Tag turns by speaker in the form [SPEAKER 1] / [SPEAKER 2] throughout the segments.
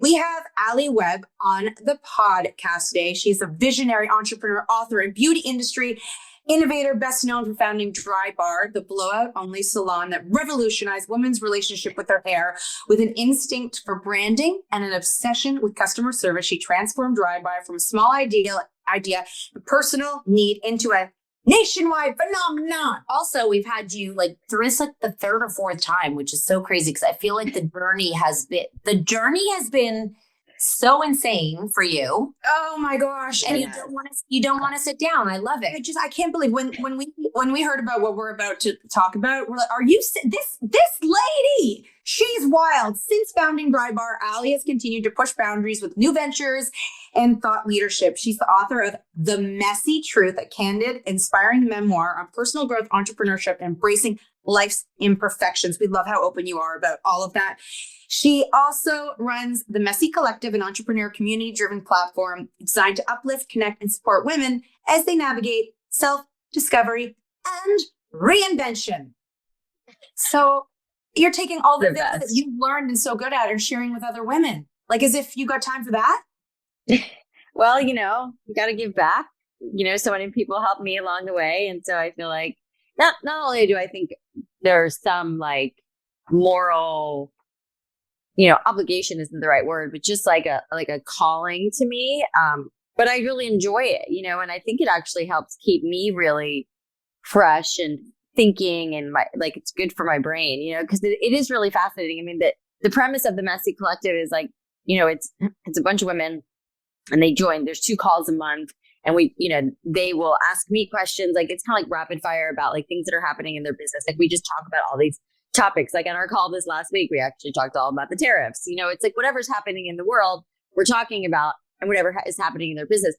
[SPEAKER 1] We have Alli Webb on the podcast today. She's a visionary entrepreneur, author, and beauty industry innovator, best known for founding Dry Bar, the blowout-only salon that revolutionized women's relationship with their hair. With an instinct for branding and an obsession with customer service, she transformed Dry Bar from a small idea, a personal need, into a nationwide phenomenon.
[SPEAKER 2] Also, we've had you like this like the third or fourth time, which is so crazy because I feel like the journey has been so insane for you.
[SPEAKER 1] Oh my gosh!
[SPEAKER 2] And you don't want to sit down. I love it.
[SPEAKER 1] I can't believe when we heard about what we're about to talk about, we're like, are you this lady? She's wild. Since founding Dry Bar, Alli has continued to push boundaries with new ventures and thought leadership. She's the author of The Messy Truth, a candid, inspiring memoir on personal growth, entrepreneurship, and embracing life's imperfections. We love how open you are about all of that. She also runs the Messy Collective, an entrepreneur community-driven platform designed to uplift, connect, and support women as they navigate self-discovery and reinvention. So you're taking all the things that you've learned and so good at and sharing with other women, like as if you got time for that.
[SPEAKER 3] Well, you got to give back. So many people helped me along the way. And so I feel like not only do I think there's some like moral, obligation isn't the right word, but just like a calling to me. But I really enjoy it, and I think it actually helps keep me really fresh and thinking, and it's good for my brain, because it is really fascinating. I mean, the premise of the Messy Collective is like, it's a bunch of women and they join. There's 2 calls a month, and they will ask me questions. Like, it's kind of like rapid fire about like things that are happening in their business. Like, we just talk about all these topics. Like on our call this last week, we actually talked all about the tariffs. It's like whatever's happening in the world, we're talking about, and whatever is happening in their business.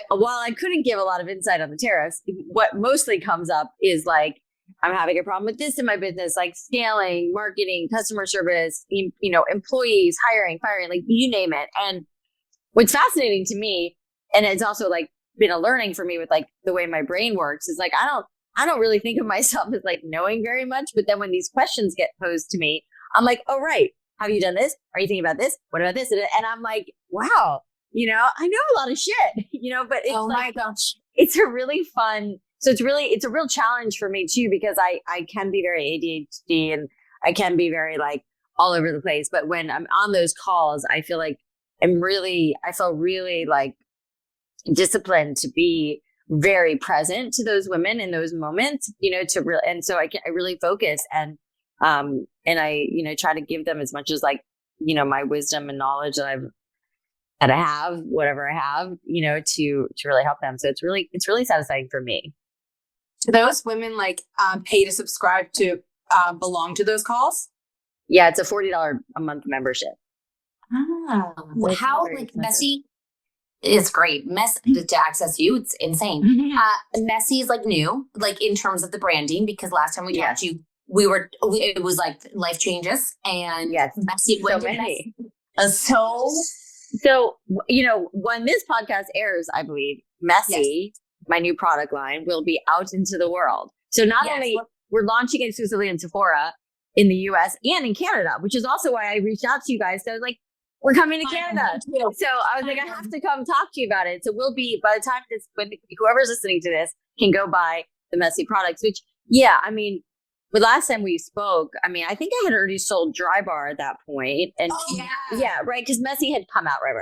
[SPEAKER 3] While I couldn't give a lot of insight on the tariffs, what mostly comes up is like, I'm having a problem with this in my business, like scaling, marketing, customer service, employees, hiring, firing, like you name it. And what's fascinating to me, and it's also like been a learning for me with like the way my brain works, is like, I don't really think of myself as like knowing very much. But then when these questions get posed to me, I'm like, oh, right. Have you done this? Are you thinking about this? What about this? And I'm like, wow, I know a lot of shit, but it's
[SPEAKER 2] my gosh,
[SPEAKER 3] it's a really fun. So it's a real challenge for me too, because I can be very ADHD and I can be very like all over the place. But when I'm on those calls, I feel like I feel really like disciplined to be very present to those women in those moments, and so I really focus and I, try to give them as much as like, my wisdom and knowledge that I have, whatever I have, to really help them. So it's really satisfying for me.
[SPEAKER 1] Do those women like pay to subscribe to belong to those calls?
[SPEAKER 3] Yeah, it's a $40 a month membership.
[SPEAKER 2] So how like Messy is great. To access you, it's insane. Messy is like new, like in terms of the branding, because last time we talked to you, it was like life changes, and Messy.
[SPEAKER 3] So many.
[SPEAKER 2] So
[SPEAKER 3] when this podcast airs, I believe Messy, my new product line, will be out into the world. So not only we're launching exclusively in Sephora in the US and in Canada, which is also why I reached out to you guys. So I was like, we're coming to Canada. So I was like, I have to come talk to you about it. So we'll be, by the time when whoever's listening to this can go buy the Messy products, which, but last time we spoke, I mean, I think I had already sold Dry Bar at that point. And right. Because Messy had come out. Right.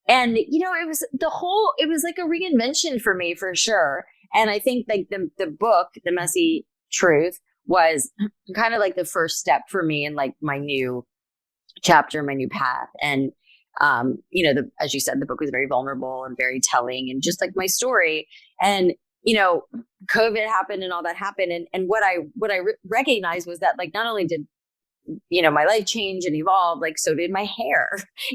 [SPEAKER 3] And, it was like a reinvention for me for sure. And I think like the book, The Messy Truth, was kind of like the first step for me in like my new chapter, my new path. And, as you said, the book was very vulnerable and very telling and just like my story. And, COVID happened and all that happened. And what I recognized was that like, not only did, my life change and evolve, like so did my hair,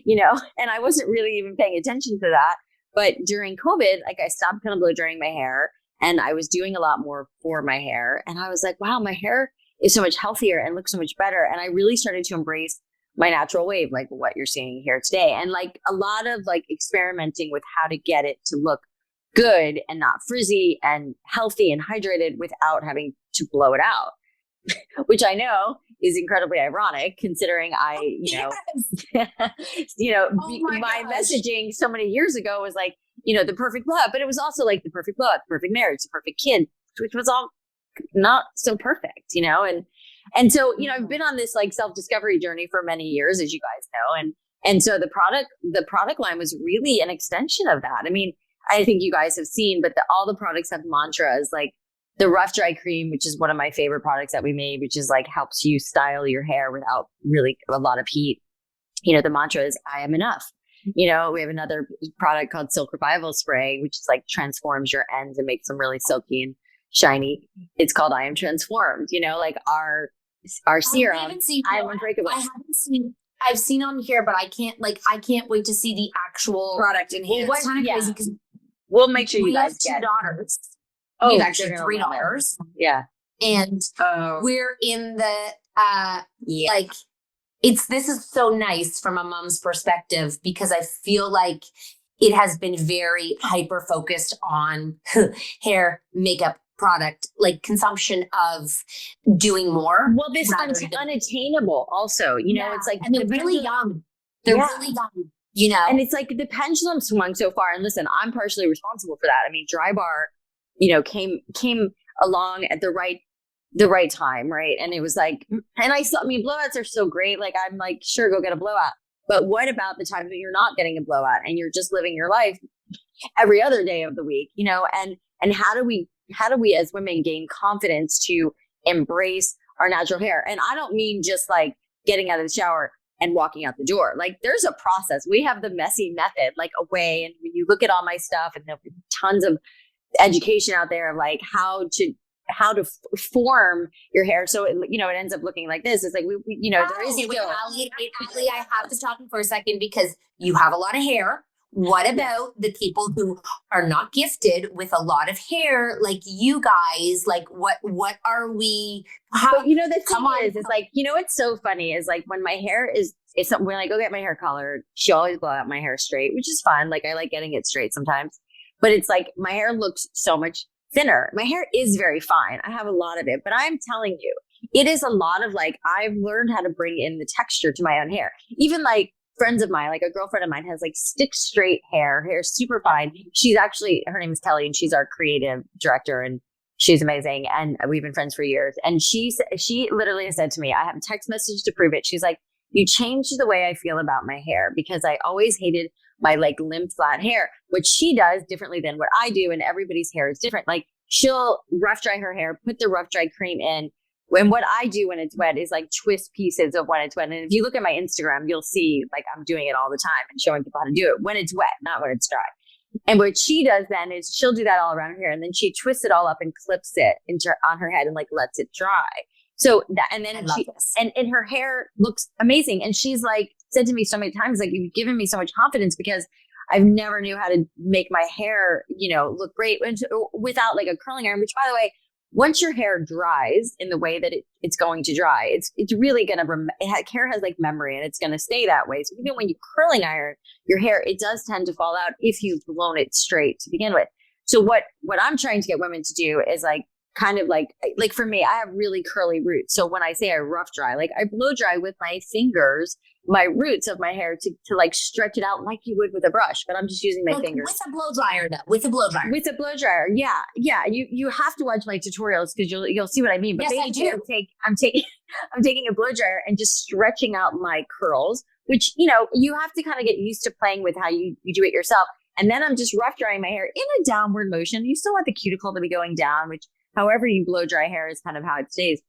[SPEAKER 3] and I wasn't really even paying attention to that. But during COVID, like I stopped kind of blow drying my hair and I was doing a lot more for my hair. And I was like, wow, my hair is so much healthier and looks so much better. And I really started to embrace my natural wave, like what you're seeing here today. And like a lot of like experimenting with how to get it to look good and not frizzy and healthy and hydrated without having to blow it out. which I know is incredibly ironic considering my messaging so many years ago was like, the perfect blowout, but it was also like the perfect blowout, the perfect marriage, the perfect kid, which was all not so perfect, and so, I've been on this like self-discovery journey for many years, as you guys know. And so the product line was really an extension of that. I mean, I think you guys have seen, but all the products have mantras, like the rough dry cream, which is one of my favorite products that we made, which is like helps you style your hair without really a lot of heat. The mantra is I am enough. We have another product called Silk Revival Spray, which is like transforms your ends and makes them really silky and shiny. It's called I am transformed, like our serum. I am unbreakable.
[SPEAKER 2] I've seen on here, but I can't wait to see the actual
[SPEAKER 1] product in here.
[SPEAKER 2] It's kind of crazy because
[SPEAKER 3] we'll make sure you guys
[SPEAKER 2] get 2 daughters.
[SPEAKER 3] Oh,
[SPEAKER 2] we have actually 3 daughters.
[SPEAKER 3] Yeah.
[SPEAKER 2] And we're in the like this is so nice from a mom's perspective because I feel like it has been very hyper focused on hair, makeup, product, like consumption of doing more.
[SPEAKER 3] Well, this unattainable also, it's like,
[SPEAKER 2] and they're really young. They're really young,
[SPEAKER 3] and it's like the pendulum swung so far. And listen, I'm partially responsible for that. I mean, Dry Bar, came along at the right time. Right. And it was like, and blowouts are so great. Like, I'm like, sure, go get a blowout. But what about the times when you're not getting a blowout and you're just living your life every other day of the week, and how do we as women gain confidence to embrace our natural hair? And I don't mean just like getting out of the shower and walking out the door. Like, there's a process. We have the messy method, like a way. And when you look at all my stuff, and there's tons of education out there of like how to form your hair. So it ends up looking like this. It's like, there is
[SPEAKER 2] Alli, I have to talk for a second because you have a lot of hair. What about the people who are not gifted with a lot of hair, like you guys? Like, what are we?
[SPEAKER 3] But the thing is like, what's so funny is like when my hair when I go get my hair colored, she always blow out my hair straight, which is fun. Like, I like getting it straight sometimes, but it's like my hair looks so much thinner. My hair is very fine. I have a lot of it, but I'm telling you, it is a lot of like, I've learned how to bring in the texture to my own hair. Even like friends of mine, like a girlfriend of mine has like stick straight hair super fine. She's actually, her name is Kelly, and she's our creative director, and she's amazing. And we've been friends for years. And she literally has said to me, I have a text message to prove it. She's like, you changed the way I feel about my hair, because I always hated my like limp flat hair, which she does differently than what I do. And everybody's hair is different. Like, she'll rough dry her hair, put the rough dry cream in. And what I do when it's wet is like twist pieces of when it's wet. And if you look at my Instagram, you'll see like I'm doing it all the time and showing people how to do it when it's wet, not when it's dry. And what she does then is she'll do that all around her hair, and then she twists it all up and clips it on her head and like lets it dry. So that, and then and her hair looks amazing. And she's like said to me so many times, like, you've given me so much confidence because I've never knew how to make my hair, look great without like a curling iron, which, by the way, once your hair dries in the way that it's going to dry, it's really going to, hair has like memory, and it's going to stay that way. So even when you curling iron your hair, it does tend to fall out if you've blown it straight to begin with. So what I'm trying to get women to do is like, kind of like for me, I have really curly roots. So when I say I rough dry, like I blow dry with my fingers, my roots of my hair to like stretch it out like you would with a brush, but I'm just using my fingers.
[SPEAKER 2] With a blow dryer though. With a blow dryer. Yeah.
[SPEAKER 3] Yeah. You have to watch my tutorials because you'll see what I mean. But
[SPEAKER 2] yes, I do.
[SPEAKER 3] I'm taking a blow dryer and just stretching out my curls, which, you have to kind of get used to playing with how you do it yourself. And then I'm just rough drying my hair in a downward motion. You still want the cuticle to be going down, which however you blow dry hair is kind of how it stays.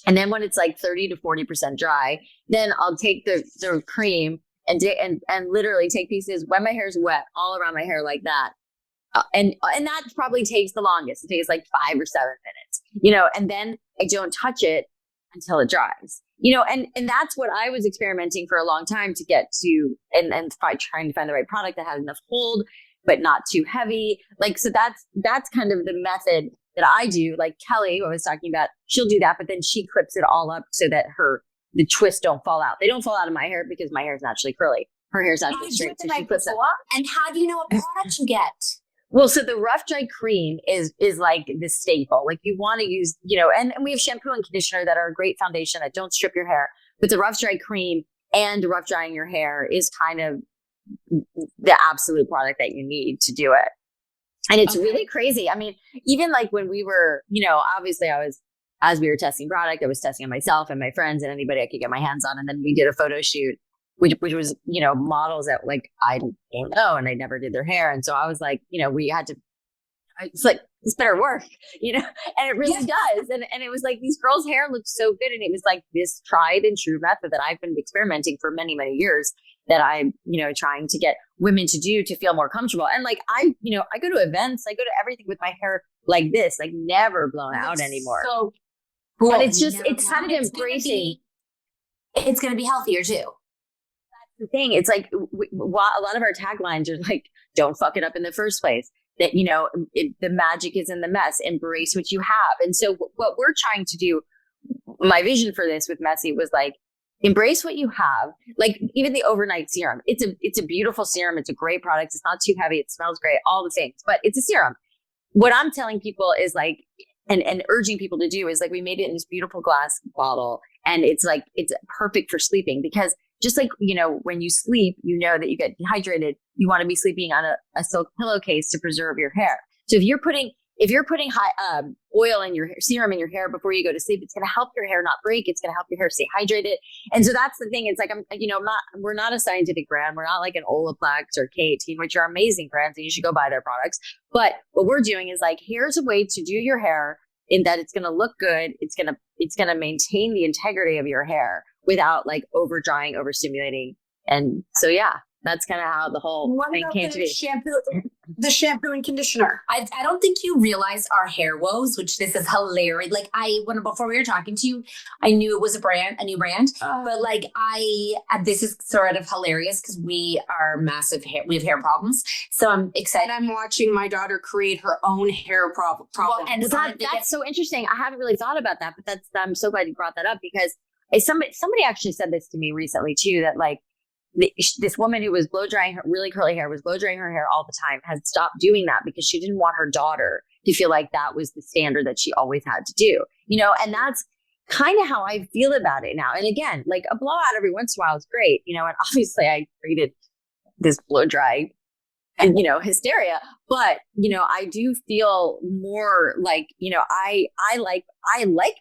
[SPEAKER 3] And then when it's like 30 to 40% dry, then I'll take the cream and literally take pieces when my hair is wet all around my hair like that. And that probably takes the longest. It takes like 5 or 7 minutes, and then I don't touch it until it dries, and that's what I was experimenting for a long time to get to, and trying to find the right product that has enough hold, but not too heavy. Like, so that's kind of the method that I do. Like Kelly, who I was talking about, she'll do that, but then she clips it all up so that the twists don't fall out. They don't fall out of my hair because my hair is naturally curly. Her hair is naturally straight, so she clips it.
[SPEAKER 2] And how do you know what product you get?
[SPEAKER 3] Well, so the rough dry cream is like the staple. Like you want to use, and we have shampoo and conditioner that are a great foundation that don't strip your hair. But the rough dry cream and rough drying your hair is kind of the absolute product that you need to do it. And it's really crazy. I mean, even like when we were, obviously as we were testing product, I was testing on myself and my friends and anybody I could get my hands on. And then we did a photo shoot, which was, models that like, I don't know, and I never did their hair. And so I was like, we had to, it's like, this better work, and it really does. And it was like, these girls' hair looked so good. And it was like this tried and true method that I've been experimenting for many, many years that I'm, trying to get women to do to feel more comfortable. And like, I go to events, I go to everything with my hair like this, like never blown out anymore. So cool. But it's just, it's kind of embracing.
[SPEAKER 2] It's going to be healthier too.
[SPEAKER 3] The thing, it's like a lot of our taglines are like, don't fuck it up in the first place. That, the magic is in the mess. Embrace what you have. And so what we're trying to do, my vision for this with Messy was like, embrace what you have. Like even the overnight serum, it's a beautiful serum. It's a great product. It's not too heavy. It smells great, all the things, but it's a serum. What I'm telling people is like, and urging people to do is like, we made it in this beautiful glass bottle, and it's like, it's perfect for sleeping because just like, when you sleep, that you get dehydrated, you want to be sleeping on a silk pillowcase to preserve your hair. So if you're putting high oil in your hair, serum in your hair before you go to sleep, it's going to help your hair not break. It's going to help your hair stay hydrated. And so that's the thing. It's like, we're not a scientific brand. We're not like an Olaplex or K18, which are amazing brands and you should go buy their products. But what we're doing is like, here's a way to do your hair in that it's going to look good. It's going to maintain the integrity of your hair without like over drying, over stimulating. And so, yeah, that's kind of how the whole thing came to be.
[SPEAKER 1] The shampoo and conditioner.
[SPEAKER 2] I don't think you realize our hair woes, which this is hilarious. Like before we were talking to you, I knew it was a new brand, but like this is sort of hilarious because we are massive hair. We have hair problems. So I'm excited.
[SPEAKER 1] I'm watching my daughter create her own hair problem.
[SPEAKER 2] Well, and
[SPEAKER 3] that's so interesting. I haven't really thought about that, but I'm so glad you brought that up because somebody actually said this to me recently too, that like, this woman who was blow drying her really curly hair was blow drying her hair all the time has stopped doing that because she didn't want her daughter to feel like that was the standard that she always had to do, and that's kind of how I feel about it now. And again, like a blowout every once in a while is great, and obviously I created this blow dry and, hysteria, but, I do feel more like, I like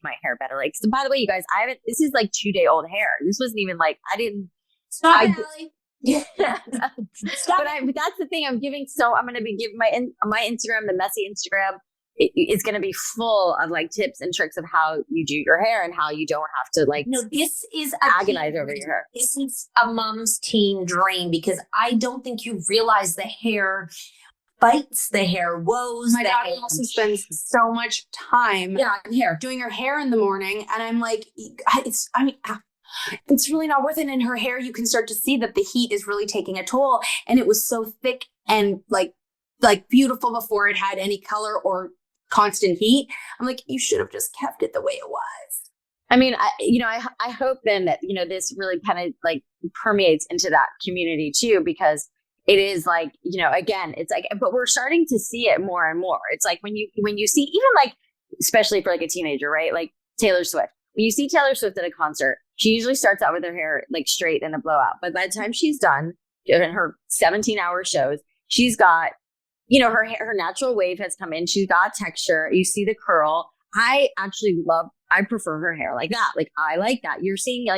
[SPEAKER 3] my hair better. Like, so by the way, you guys, this is like 2-day-old hair. This wasn't even like, I didn't.
[SPEAKER 1] Stop it, Alli.
[SPEAKER 3] Yeah. But that's the thing I'm giving. So I'm going to be giving my Instagram, the Messy Instagram. It's going to be full of like tips and tricks of how you do your hair and how you don't have to like.
[SPEAKER 2] No, this is
[SPEAKER 3] agonize over your hair.
[SPEAKER 2] This is a mom's teen dream because I don't think you realize the hair bites, the hair woes.
[SPEAKER 1] My daughter also spends so much time doing her hair in the morning, and I'm like, it's really not worth it. In her hair, you can start to see that the heat is really taking a toll. And it was so thick and like beautiful before it had any color or constant heat. I'm like, you should have just kept it the way it was.
[SPEAKER 3] I mean, I hope then that, this really kind of like permeates into that community too, because it is like, again, it's like, but we're starting to see it more and more. It's like when you see even like, especially for like a teenager, right? Like Taylor Swift. When you see Taylor Swift at a concert, she usually starts out with her hair like straight and a blowout. But by the time she's done in her 17-hour shows, she's got, her natural wave has come in. She's got texture. You see the curl. I prefer her hair like that. Like, I like that. We're seeing,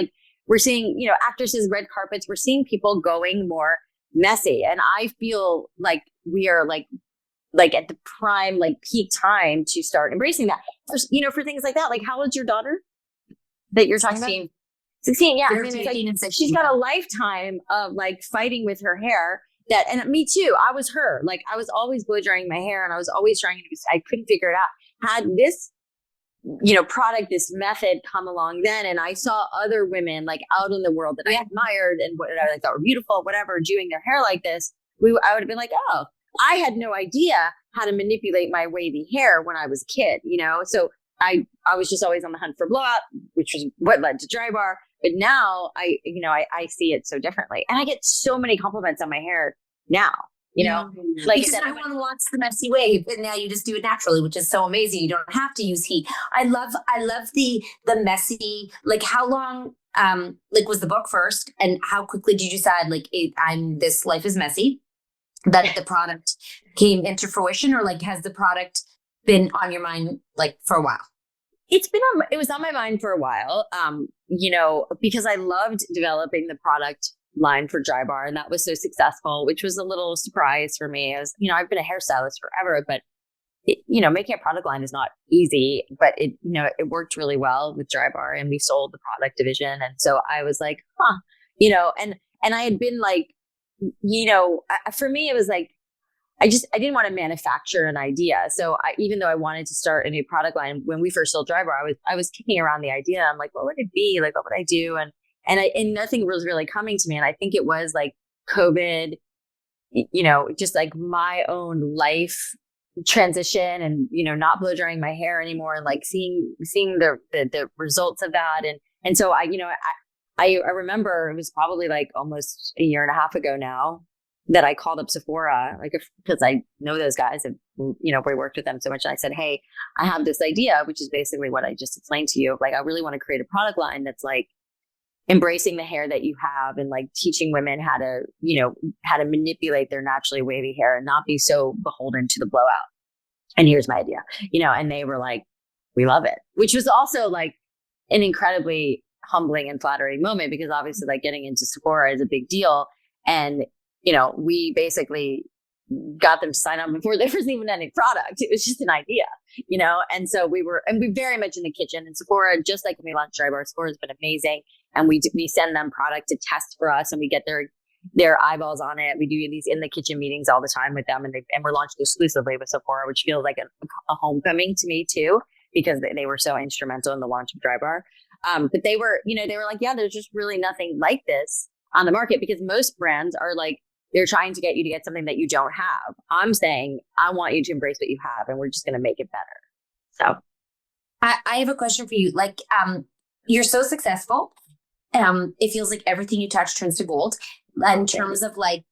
[SPEAKER 3] actresses, red carpets. We're seeing people going more messy. And I feel like we are like at the prime, like peak time to start embracing that. For things like that. Like, how old's your daughter that you're talking
[SPEAKER 2] 16.
[SPEAKER 3] about? 16, yeah. I mean,
[SPEAKER 2] 15 and 16.
[SPEAKER 3] She's got a lifetime of like fighting with her hair. And me too. I was her. Like, I was always blow drying my hair, and I was always I couldn't figure it out. Had this, product, this method come along then, and I saw other women like out in the world that I admired and what I thought were beautiful, whatever, doing their hair like this. I would have been like, oh, I had no idea how to manipulate my wavy hair when I was a kid, So I was just always on the hunt for blowout, which was what led to dry bar. But now I see it so differently, and I get so many compliments on my hair now. you know, like
[SPEAKER 2] because everyone wants the messy wave, and now you just do it naturally, which is so amazing. You don't have to use heat. I love the messy. Like, how long like was the book first, and how quickly did you decide like this life is messy, that the product came into fruition, or like has the product been on your mind like for a while?
[SPEAKER 3] It was on my mind for a while, you know, because I loved developing the product line for Drybar, and that was so successful, which was a little surprise for me. As you know, I've been a hairstylist forever, but you know, making a product line is not easy, but it, you know, it worked really well with Drybar, and we sold the product division. And so I was like, you know, and I had been like, you know, for me, it was like, I didn't want to manufacture an idea. So even though I wanted to start a new product line, when we first sold Drybar, I was kicking around the idea. I'm like, what would it be? Like, what would I do? And nothing was really coming to me. And I think it was like COVID, you know, just like my own life transition, and, you know, not blow drying my hair anymore, and like seeing the results of that. And so I, you know, I remember it was probably like almost a year and a half ago now that I called up Sephora, like, because I know those guys, and, you know, we worked with them so much. And I said, hey, I have this idea, which is basically what I just explained to you. Like, I really want to create a product line that's like embracing the hair that you have, and like teaching women how to, you know, how to manipulate their naturally wavy hair and not be so beholden to the blowout. And here's my idea, you know, and they were like, we love it, which was also like an incredibly humbling and flattering moment, because obviously like getting into Sephora is a big deal. And, you know, we basically got them to sign on before there was even any product. It was just an idea, you know? And so we very much in the kitchen, and Sephora, just like when we launched Drybar, Sephora has been amazing. And we send them product to test for us, and we get their eyeballs on it. We do these in the kitchen meetings all the time with them, and we're launching exclusively with Sephora, which feels like a homecoming to me too, because they were so instrumental in the launch of Drybar. But they were like, yeah, there's just really nothing like this on the market, because most brands are like, they're trying to get you to get something that you don't have. I'm saying, I want you to embrace what you have, and we're just going to make it better. So
[SPEAKER 2] I have a question for you. Like, you're so successful. It feels like everything you touch turns to gold. In terms of like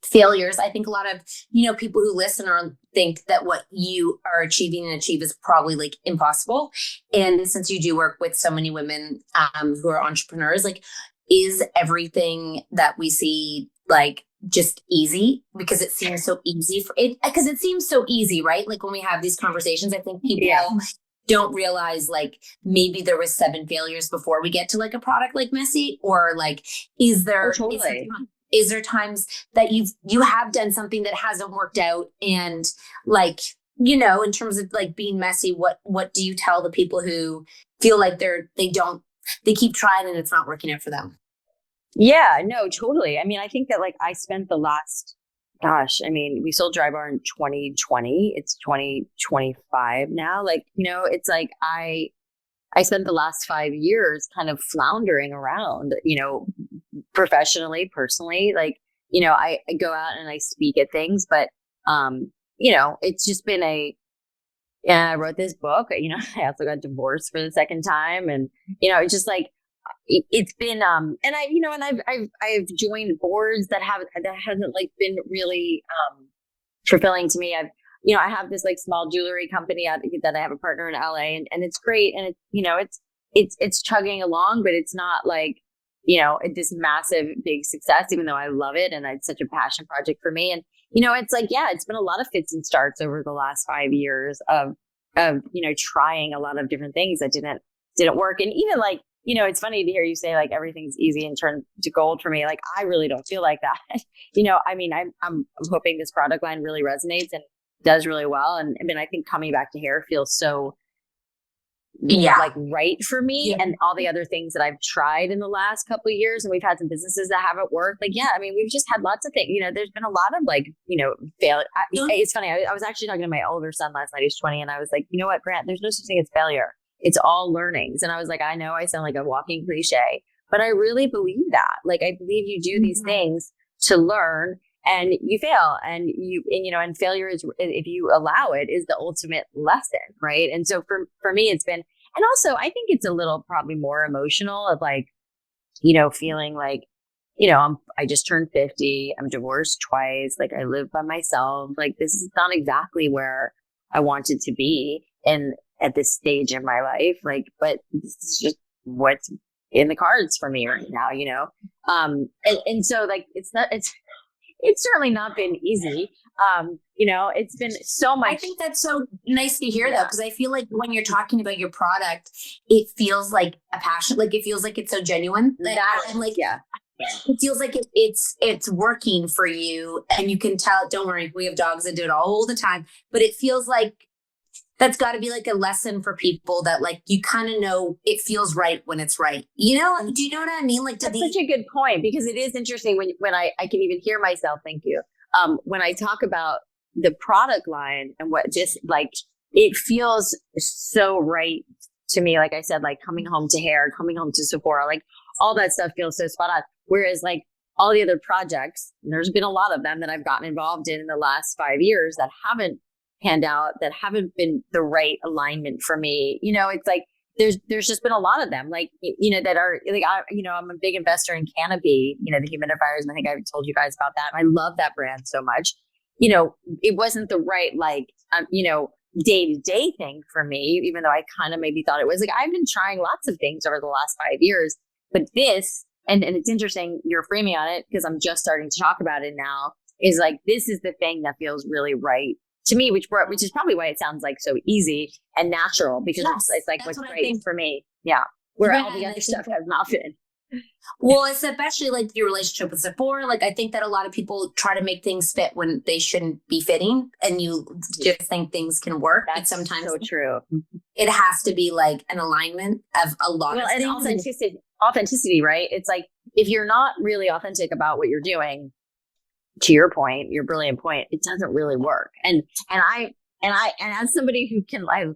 [SPEAKER 2] failures, I think a lot of, you know, people who listen or think that what you are achieving and achieve is probably like impossible. And since you do work with so many women who are entrepreneurs, like, is everything that we see like just easy? Because it seems so easy because it seems so easy, right? Like when we have these conversations, I think people don't realize like maybe there was 7 failures before we get to like a product like Messy, or like, is there times that you have done something that hasn't worked out, and like, you know, in terms of like being messy, what do you tell the people who feel like they keep trying and it's not working out for them?
[SPEAKER 3] Yeah, no, totally. I mean, I think that like I spent the last, we sold Drybar in 2020. It's 2025 now. Like, you know, it's like I spent the last 5 years kind of floundering around, you know, professionally, personally. Like, you know, I go out and I speak at things, but, you know, it's just been I wrote this book, you know, I also got divorced for the second time. And, you know, it's just like, it's been, and I've joined boards that hasn't like been really, fulfilling to me. I have this like small jewelry company that I have a partner in LA, and it's great. And it's, you know, it's chugging along, but it's not like, you know, this massive big success, even though I love it. And it's such a passion project for me. And, you know, it's like, yeah, it's been a lot of fits and starts over the last 5 years of, you know, trying a lot of different things that didn't work. And even like, you know, it's funny to hear you say like everything's easy and turn to gold for me. Like, I really don't feel like that. You know, I mean, I'm hoping this product line really resonates and does really well. And I mean, I think coming back to hair feels so like right for me, and all the other things that I've tried in the last couple of years, and we've had some businesses that haven't worked. Like, I mean, we've just had lots of things, you know, there's been a lot of like, you know, failure. It's funny. I was actually talking to my older son last night. He's 20. And I was like, you know what, Grant, there's no such thing as failure. It's all learnings. And I was like, I know I sound like a walking cliche, but I really believe that. Like, I believe you do these things to learn, and you fail, and you know, and failure is, if you allow it, is the ultimate lesson. Right. And so for me, it's been, and also I think it's a little probably more emotional of like, you know, feeling like I just turned 50. I'm divorced twice. Like I live by myself. Like this is not exactly where I wanted to be. And at this stage in my life, like, but this is just what's in the cards for me right now, and so like, it's certainly not been easy. It's been so much.
[SPEAKER 2] I think that's so nice to hear though, because I feel like when you're talking about your product, it feels like a passion. Like it feels like it's so genuine. It feels like it's working for you, and you can tell. Don't worry, we have dogs that do it all the time, but it feels like that's got to be like a lesson for people that like you kind of know it feels right when it's right. Do you know what I mean? Like
[SPEAKER 3] that's such a good point, because it is interesting when I can even hear myself. Thank you. When I talk about the product line and what just like it feels so right to me. Like I said, like coming home to hair, coming home to Sephora, like all that stuff feels so spot on. Whereas like all the other projects, and there's been a lot of them that I've gotten involved in the last 5 years that haven't panned out, that haven't been the right alignment for me. It's like there's just been a lot of them, like that are like I'm a big investor in Canopy, the humidifiers, and I think I've told you guys about that. I love that brand so much. It wasn't the right day-to-day thing for me, even though I kind of maybe thought it was. Like I've been trying lots of things over the last 5 years, but this and it's interesting you're framing on it, because I'm just starting to talk about it now, is like this is the thing that feels really right to me, which is probably why it sounds like so easy and natural, because it's like what's great for me. Yeah. Where all the other stuff has not been.
[SPEAKER 2] Well, it's especially like your relationship with Sephora. Like I think that a lot of people try to make things fit when they shouldn't be fitting, and you just think things can work.
[SPEAKER 3] That's sometimes so true.
[SPEAKER 2] It has to be like an alignment of a lot of things.
[SPEAKER 3] And authenticity, right? It's like if you're not really authentic about what you're doing, to your point, your brilliant point, it doesn't really work. And as somebody who can, I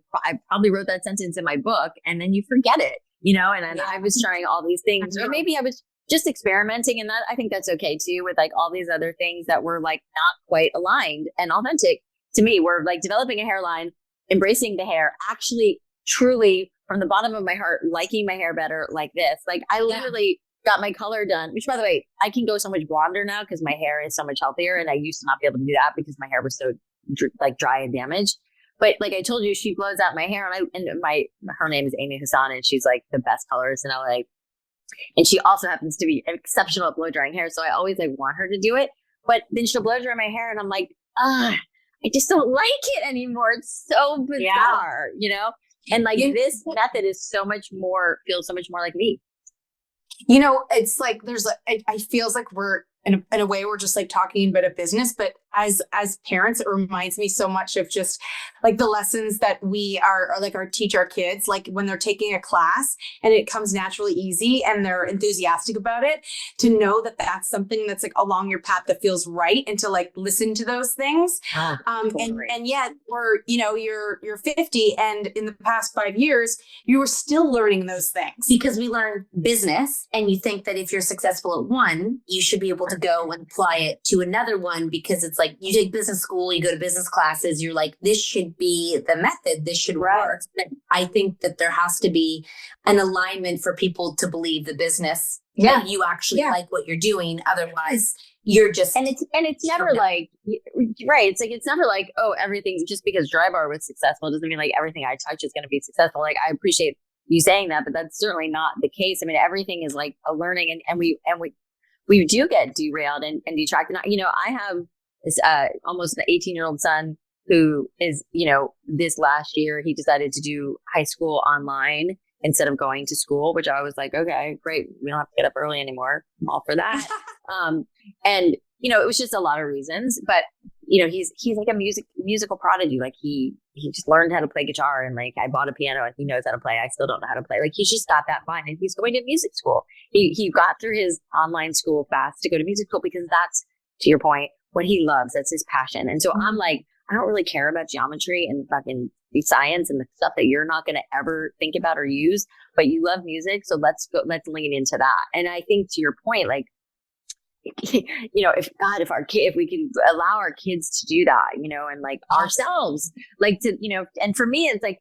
[SPEAKER 3] probably wrote that sentence in my book, and then you forget it, and I was trying all these things, or maybe I was just experimenting, and that I think that's okay too, with like all these other things that were like not quite aligned and authentic to me. We're like developing a hairline, embracing the hair, actually truly from the bottom of my heart, liking my hair better like this. Like I literally got my color done, which by the way, I can go so much blonder now because my hair is so much healthier, and I used to not be able to do that because my hair was so dry and damaged. But like I told you, she blows out my hair, and her name is Amy Hassan, and she's like the best colorist in LA. And she also happens to be exceptional at blow drying hair, so I always like want her to do it. But then she'll blow dry my hair, and I'm like, I just don't like it anymore. It's so bizarre, And like this method is feels so much more like me.
[SPEAKER 1] It's like I feels like we're in a way we're just like talking about a business, but as parents, it reminds me so much of just like the lessons that we teach our kids, like when they're taking a class and it comes naturally easy and they're enthusiastic about it, to know that that's something that's like along your path that feels right, and to like listen to those things. And yet we're, you're 50, and in the past 5 years, you were still learning those things.
[SPEAKER 2] Because we learn business, and you think that if you're successful at one, you should be able to go and apply it to another one, because it's like you take business school, you go to business classes, you're like, this should be the method, this should work. But I think that there has to be an alignment for people to believe the business that you actually like what you're doing. Otherwise, you're just
[SPEAKER 3] and it's never like right. It's like it's never like, oh, everything just because Dry Bar was successful doesn't mean like everything I touch is going to be successful. Like I appreciate you saying that, but that's certainly not the case. I mean, everything is like a learning, and we do get derailed and detracted. I have this almost an 18-year-old son who is, this last year he decided to do high school online instead of going to school, which I was like, okay, great. We don't have to get up early anymore. I'm all for that. And it was just a lot of reasons, but he's like a musical prodigy. Like he just learned how to play guitar, and like I bought a piano and he knows how to play. I still don't know how to play. Like he's just got that fine, and he's going to music school. He got through his online school fast to go to music school, because that's, to your point, what he loves. That's his passion. And so I'm like, I don't really care about geometry and fucking science and the stuff that you're not going to ever think about or use, but you love music. So let's lean into that. And I think, to your point, like, if we could allow our kids to do that, and like ourselves, like to, and for me, it's like,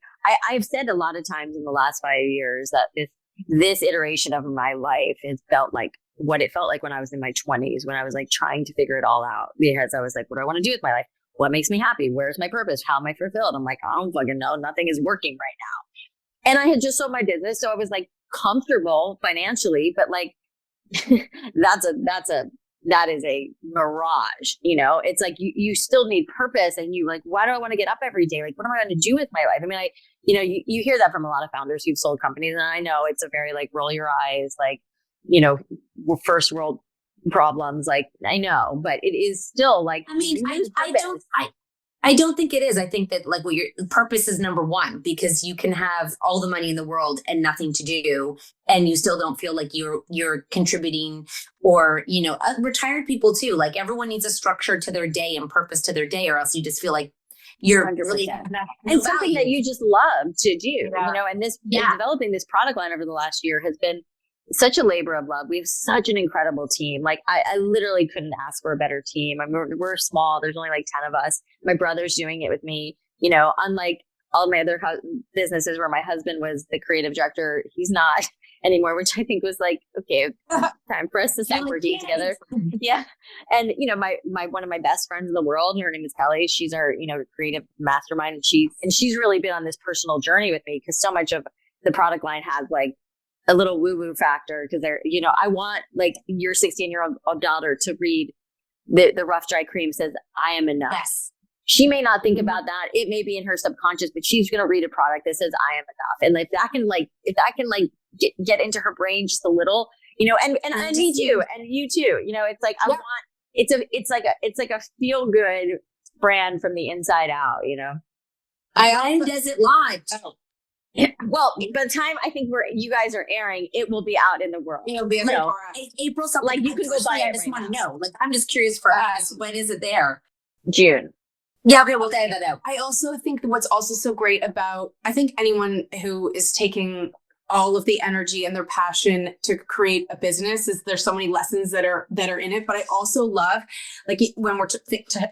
[SPEAKER 3] I've said a lot of times in the last 5 years that this iteration of my life has felt like what it felt like when I was in my 20s, when I was like trying to figure it all out, because I was like, what do I want to do with my life? What makes me happy? Where's my purpose? How am I fulfilled? I'm like, I don't fucking know. Nothing is working right now. And I had just sold my business. So I was like comfortable financially, but like, that is a mirage, you know. It's like you still need purpose, and you like, why do I want to get up every day? Like, what am I going to do with my life? I mean, you hear that from a lot of founders who've sold companies, and I know it's a very like roll your eyes, like, you know, first world problems. Like, I know, but it is still like,
[SPEAKER 2] I mean, I don't think it is. I think that like your purpose is number one, because you can have all the money in the world and nothing to do, and you still don't feel like you're contributing. Or, you know, retired people too. Like, everyone needs a structure to their day and purpose to their day, or else you just feel like you're
[SPEAKER 3] 100%.
[SPEAKER 2] really
[SPEAKER 3] and something that you just love to do.
[SPEAKER 2] Yeah.
[SPEAKER 3] You know, and developing this product line over the last year has been such a labor of love. We have such an incredible team. Like, I literally couldn't ask for a better team. I mean, we're small. There's only like 10 of us. My brother's doing it with me. You know, unlike all my other businesses where my husband was the creative director, he's not anymore, which I think was like, okay, time for us to start working together. Yeah. And, you know, my one of my best friends in the world, her name is Kelly. She's our, you know, creative mastermind. And she's really been on this personal journey with me, because so much of the product line has like a little woo-woo factor, because they're, you know, I want like your 16-year-old daughter to read the Rough Dry Cream says, I am enough.
[SPEAKER 2] Yes.
[SPEAKER 3] She may not think about that. It may be in her subconscious, but she's going to read a product that says, I am enough. And if that can get into her brain just a little, you know, and me too. And you too, you know, it's like, I want, it's like a feel good brand from the inside out, you know.
[SPEAKER 2] When does it launch?
[SPEAKER 3] Oh. Well, by the time I think you guys are airing, it will be out in the world.
[SPEAKER 2] It'll be April something.
[SPEAKER 3] Like, you can go buy it.
[SPEAKER 2] I just want to know. Like, I'm just curious for us. When is it there?
[SPEAKER 3] June.
[SPEAKER 2] Yeah, okay, we'll say that out.
[SPEAKER 1] I also think that what's also so great about, I think anyone who is taking all of the energy and their passion to create a business, is there's so many lessons that are in it. But I also love, like, when we're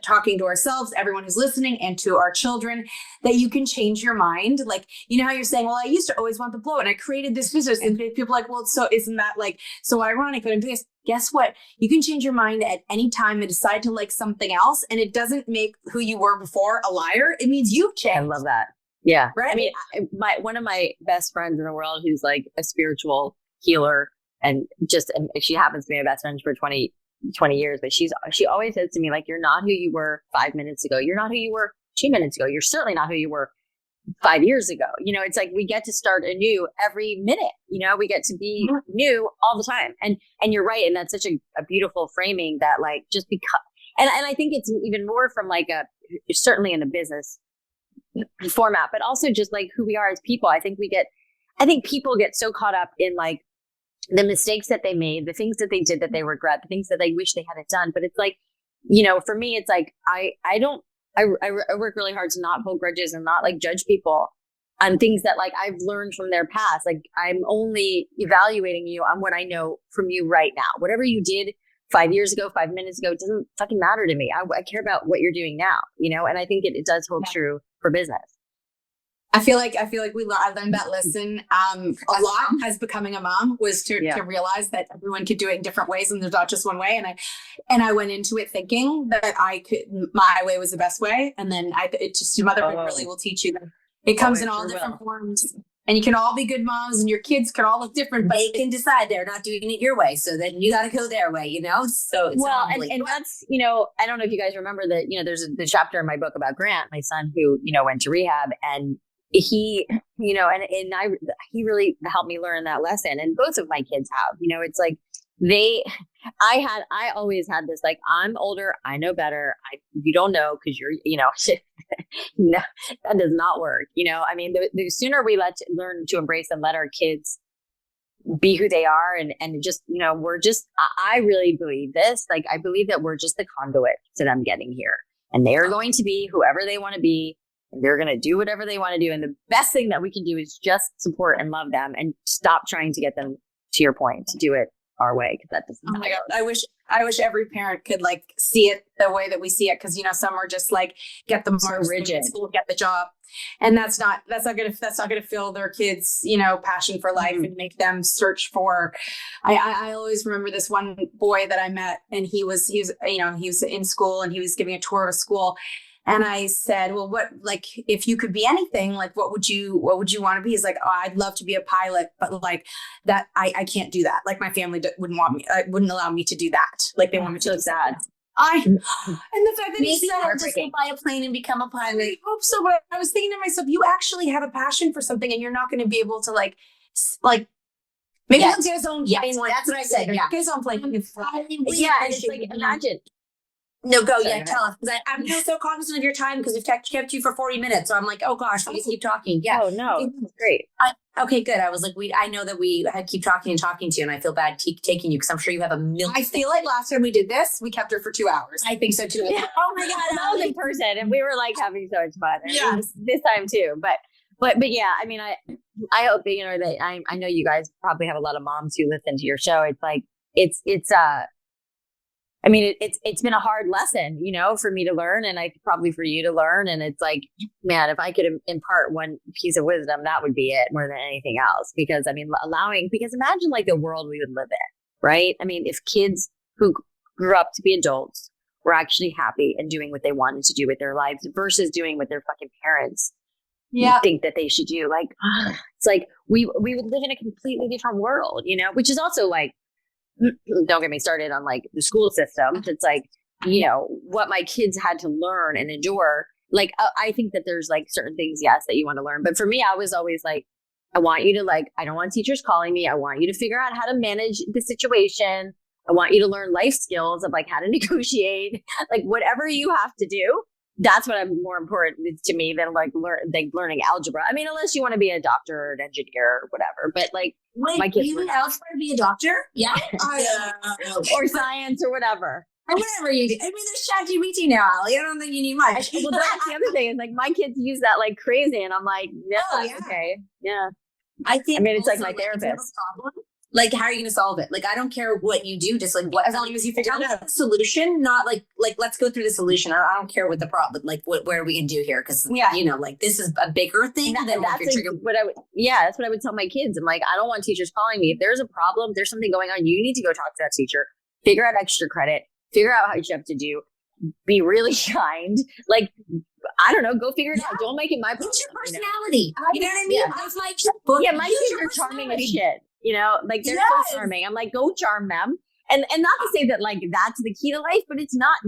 [SPEAKER 1] talking to ourselves, everyone who's listening, and to our children, that you can change your mind. Like, you know how you're saying, well, I used to always want the blow and I created this business, and people are like, well, so isn't that like so ironic that I'm doing this? Guess what? You can change your mind at any time and decide to like something else, and it doesn't make who you were before a liar. It means you've changed.
[SPEAKER 3] I love that. Yeah.
[SPEAKER 1] Right.
[SPEAKER 3] I mean, one of my best friends in the world, who's like a spiritual healer, and she happens to be my best friend for 20 years, but she always says to me, like, you're not who you were 5 minutes ago. You're not who you were 2 minutes ago. You're certainly not who you were 5 years ago. You know, it's like we get to start anew every minute. You know, we get to be new all the time. And you're right. And that's such a beautiful framing, that like, just because, and I think it's even more from like certainly in the business format, but also just like who we are as people. I think people get so caught up in like the mistakes that they made, the things that they did that they regret, the things that they wish they hadn't done. But it's like, you know, for me, it's like, I work really hard to not hold grudges and not like judge people on things that like I've learned from their past. Like, I'm only evaluating you on what I know from you right now. Whatever you did 5 years ago, 5 minutes ago, it doesn't fucking matter to me. I care about what you're doing now, you know? And I think it does hold true for business.
[SPEAKER 1] I feel like I learned that lesson a lot as becoming a mom, was to realize that everyone could do it in different ways, and there's not just one way. And I went into it thinking that my way was the best way. And then motherhood really will teach you that it comes in all different forms. And you can all be good moms, and your kids can all look different, but
[SPEAKER 2] they can decide they're not doing it your way. So then you got to go their way, you know? So it's
[SPEAKER 3] and that's, you know, I don't know if you guys remember that, you know, there's the chapter in my book about Grant, my son, who, you know, went to rehab, and he, you know, he really helped me learn that lesson. And both of my kids have, you know, it's like I always had this, like, I'm older, I know better. You don't know because you're, you know, no, that does not work. You know, I mean, the sooner we learn to embrace and let our kids be who they are, and just, you know, I really believe this. Like, I believe that we're just the conduit to them getting here, and they are going to be whoever they want to be, and they're going to do whatever they want to do. And the best thing that we can do is just support and love them, and stop trying to get them, to your point, to do it our way because that doesn't.
[SPEAKER 1] Oh my God. I wish every parent could like see it the way that we see it. Cause you know, some are just like, get the marks,
[SPEAKER 3] rigid,
[SPEAKER 1] school, get the job. And that's not going to fill their kids, you know, passion for life and make them search for, I always remember this one boy that I met, and he was in school and he was giving a tour of a school. And I said, well, what, like, if you could be anything, like, what would you want to be? He's like, oh, I'd love to be a pilot, but like that, I can't do that. Like my family wouldn't allow me to do that. Like they want me to do that. And the fact that he said, I'll just go buy a plane and become a pilot. I hope so. But I was thinking to myself, you actually have a passion for something and you're not going to be able to like maybe he'll get his own plane. That's what I said. Yeah. Get his own plane.
[SPEAKER 3] Yeah. And it's like, imagine.
[SPEAKER 1] No, go. Yeah, tell us. Because I'm so cognizant of your time because we've kept you for 40 minutes. So I'm like, oh gosh, please keep talking. Yeah.
[SPEAKER 3] Oh no, that's great.
[SPEAKER 2] Okay, good. I was like, I know that we had keep talking to you, and I feel bad taking you because I'm sure you have a million.
[SPEAKER 1] I feel like last time we did this, we kept her for 2 hours.
[SPEAKER 2] I think so too.
[SPEAKER 3] Yeah. Oh my God, that was in person, and we were like having so much fun. Yeah, this time too. But yeah, I mean, I hope that, you know, that I know you guys probably have a lot of moms who listen to your show. It's like I mean, it's been a hard lesson, you know, for me to learn, and I probably for you to learn. And it's like, man, if I could impart one piece of wisdom, that would be it more than anything else. Because I mean, because imagine like the world we would live in, right? I mean, if kids who grew up to be adults were actually happy and doing what they wanted to do with their lives versus doing what their fucking parents think that they should do. Like, it's like we would live in a completely different world, you know, which is also like, don't get me started on like the school system. It's like, you know, what my kids had to learn and endure. Like, I think that there's like certain things, yes, that you want to learn. But for me, I was always like, I want you to like, I don't want teachers calling me. I want you to figure out how to manage the situation. I want you to learn life skills of like how to negotiate, like whatever you have to do. That's what I'm more important to me than like learning algebra. I mean, unless you want to be a doctor or an engineer or whatever, but like my kids
[SPEAKER 2] you algebra to be a doctor? Yeah.
[SPEAKER 3] Or science or whatever.
[SPEAKER 2] Or whatever you do. I mean, there's ChatGPT now, Alli. I don't think you need much.
[SPEAKER 3] Well, that's the other thing is like my kids use that like crazy, and I'm like, okay, yeah.
[SPEAKER 2] I mean,
[SPEAKER 3] it's like my therapist.
[SPEAKER 2] Like, how are you going to solve it? Like, I don't care what you do. Just like as long as you figure out the solution, not like let's go through the solution. I don't care what the problem, like what we can do here. Cause you know, like this is a bigger thing than like your trigger.
[SPEAKER 3] That's what I would tell my kids. I'm like, I don't want teachers calling me. If there's a problem, there's something going on, you need to go talk to that teacher, figure out extra credit, figure out how you have to do, be really kind. Like, I don't know, go figure it out. Don't make it my problem.
[SPEAKER 2] It's your personality. You know what I mean?
[SPEAKER 3] Yeah.
[SPEAKER 2] That's my book.
[SPEAKER 3] Yeah, my kids are charming as shit. You know, like they're so charming. I'm like, go charm them. And not to say that like that's the key to life, but it's not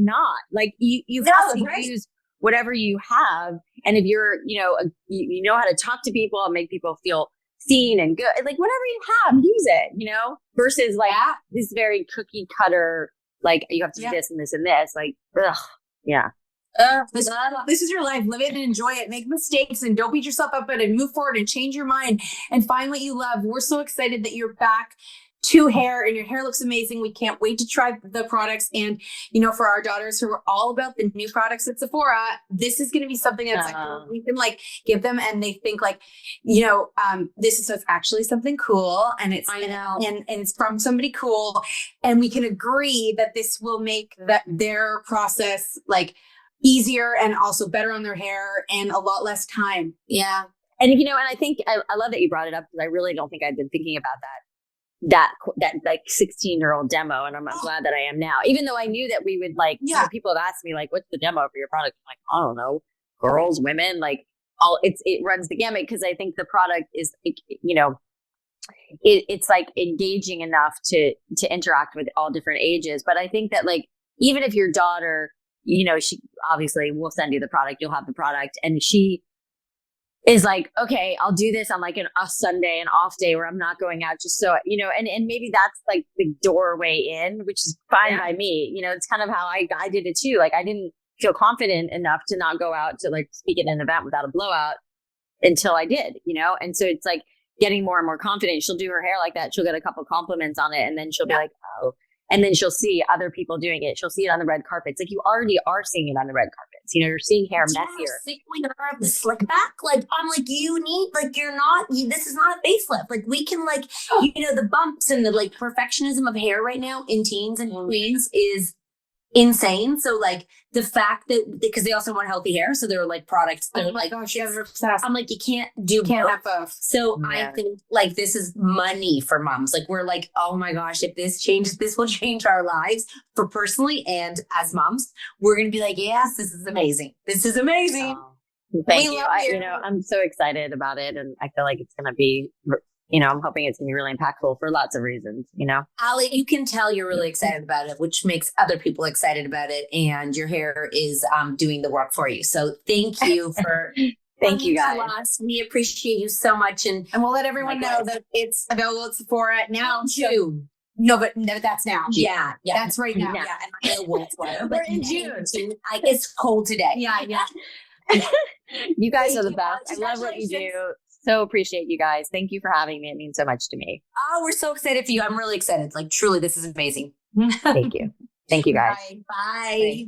[SPEAKER 3] like you have to use whatever you have. And if you're, you know, you know how to talk to people and make people feel seen and good, like whatever you have, use it, you know, versus like this very cookie cutter, like you have to do this and this and this, like, ugh, yeah.
[SPEAKER 1] This is your life. Live it and enjoy it. Make mistakes and don't beat yourself up, but and move forward and change your mind and find what you love. We're so excited that you're back to hair and your hair looks amazing. We can't wait to try the products. And, you know, for our daughters who are all about the new products at Sephora, this is going to be something that's like, we can like give them and they think like, you know, this is actually something cool. And it's, and it's from somebody cool. And we can agree that this will make their process like easier and also better on their hair and a lot less time.
[SPEAKER 2] Yeah.
[SPEAKER 3] And, you know, and I think I love that you brought it up because I really don't think I've been thinking about that like 16-year-old demo. And I'm glad that I am now, even though I knew that we would like, you know, people have asked me like, what's the demo for your product? I'm like, I don't know, girls, women, like it runs the gamut. Cause I think the product is, you know, it's like engaging enough to interact with all different ages. But I think that like, even if your daughter, you know, she obviously will send you the product, you'll have the product. And she is like, okay, I'll do this on like a Sunday, an off day where I'm not going out just so, you know, and maybe that's like the doorway in, which is fine by me. You know, it's kind of how I did it too. Like I didn't feel confident enough to not go out to like speak at an event without a blowout until I did, you know? And so it's like getting more and more confident. She'll do her hair like that. She'll get a couple compliments on it. And then she'll be like, oh, and then she'll see other people doing it. She'll see it on the red carpets. Like you already are seeing it on the red carpet. You're seeing hair
[SPEAKER 2] Do you know
[SPEAKER 3] messier.
[SPEAKER 2] how sick we are of the slick back? Like, I'm like, you need, like, this is not a facelift. Like, we can, like, the bumps and the, like, perfectionism of hair right now in teens and tweens is insane. So, like, the fact that, because they also want healthy hair, so they're like products. They're
[SPEAKER 1] Oh my
[SPEAKER 2] like,
[SPEAKER 1] gosh, you're obsessed.
[SPEAKER 2] I'm like, you can't
[SPEAKER 1] have both.
[SPEAKER 2] So
[SPEAKER 3] Yeah.
[SPEAKER 2] I think like this is money for moms. Like we're like, oh my gosh, if this changes, this will change our lives for personally and as moms. We're gonna be like, yes, this is amazing. This is amazing.
[SPEAKER 3] Thank
[SPEAKER 1] We
[SPEAKER 3] you.
[SPEAKER 1] love you.
[SPEAKER 3] I'm so excited about it, and I feel like it's going to be, I'm hoping it's going to be really impactful for lots of reasons.
[SPEAKER 2] Alli, you can tell you're really excited about it, which makes other people excited about it, and your hair is doing the work for you. So thank you for.
[SPEAKER 3] Thank you guys.
[SPEAKER 2] We appreciate you so much, and
[SPEAKER 1] we'll let everyone know that it's available at Sephora now.
[SPEAKER 2] June.
[SPEAKER 1] No, but that's now.
[SPEAKER 2] Yeah,
[SPEAKER 1] That's right now.
[SPEAKER 2] Yeah.
[SPEAKER 1] Yeah, and I know what's what.
[SPEAKER 2] We're in June. It's cold today.
[SPEAKER 1] Yeah.
[SPEAKER 3] You guys
[SPEAKER 2] Thank
[SPEAKER 3] are the
[SPEAKER 2] you.
[SPEAKER 3] best. I love what you do. So appreciate you guys. Thank you for having me. It means so much to me.
[SPEAKER 2] Oh, we're so excited for you. I'm really excited. Like, truly, this is amazing.
[SPEAKER 3] Thank you. Thank you guys.
[SPEAKER 2] Bye. Bye.